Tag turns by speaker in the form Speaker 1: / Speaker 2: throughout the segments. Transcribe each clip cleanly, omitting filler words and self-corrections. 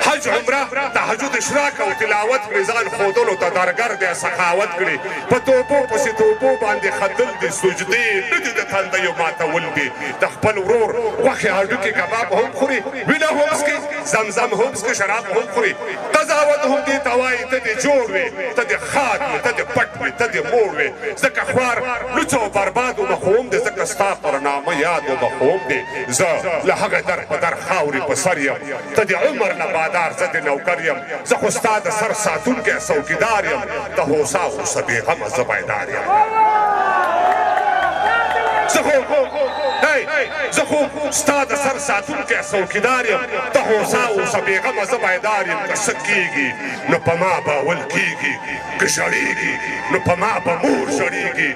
Speaker 1: حج عمره تهجد اشراق او تلاوت کړي ځان ښودلو ته درګر دی سخاوت کړي په توبو پسې توبو باندې خدل دي سجدې نه دي د تندیو ماتول دي د خپل ورور غوښې هډوکي کباب هم خوري وینه هم څښي زمزم هم څښي شراب هم خوري قضاوت هم دې ته وایي ته دې جوړ وې ته دې خاد وې ته دې پټ وې ته دې موړ وې ځکه خوار لوڅ او برباد ومه خو هم دې ځکه ستا پر نامه یاد ومه خو هم دې زه له هغه در په در خاورې په سر یم ته دې عمر نه بادار زه دې نوکر یم زه خو ستا د سر ساتونکی څوکیدار یم ته هوسا هوسه بېغمه زه بیدار یم زه خو ستا د سر ساتونکی څوکیدار یم ته هوسا هوسه بېغمه زه بیدار یم که څه کېږي نو په ما به ول کېږي که ژړېږي نو په ما به مور ژړېږي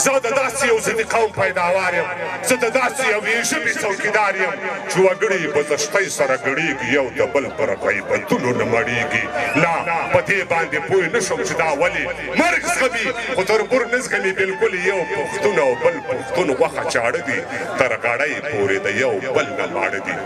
Speaker 1: زه د داسې یو ضدي قوم پیداوار یم زه د داسې یوې ژبې څوکیدار یم چې وګړي په دشتۍ سره ګړېږي یو د بل پر غیبتونو نه مړېږي لا په دې باندې پوه نه شم چې دا ولې مرګ زغمي خو تربور نه زغمي بلکل یو پښتون او بل پښتون غوښه چاړه دي تر غاړۍ پورې د یو بل نه ماړه دي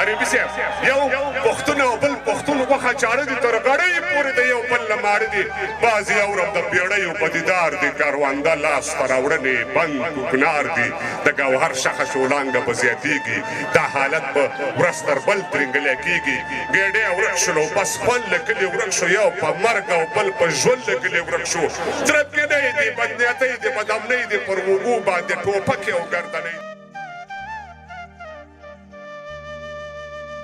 Speaker 1: عربي صاحب یو پښتون او بل پښتون غوښه چاړه دي تر غاړۍ پورې د یو بل نه ماړه دي بعضې اورم د بیړیو په دیدار دي کروانده لاس ته راوړنې بند کوکنار دي د ګوهر شخه شولانګه به زیاتېږي دا حالت به ورځ تر بل ترنګلی کېږي ګېډۍ ورک شولو بس خوند له کلي ورک شو یو په مرګ او بل په ژوند له کلي ورک شو تربګنۍ دي بدنیتۍ دي بدامنۍ دي پر اوږو باندې ټوپکې او ګردنۍ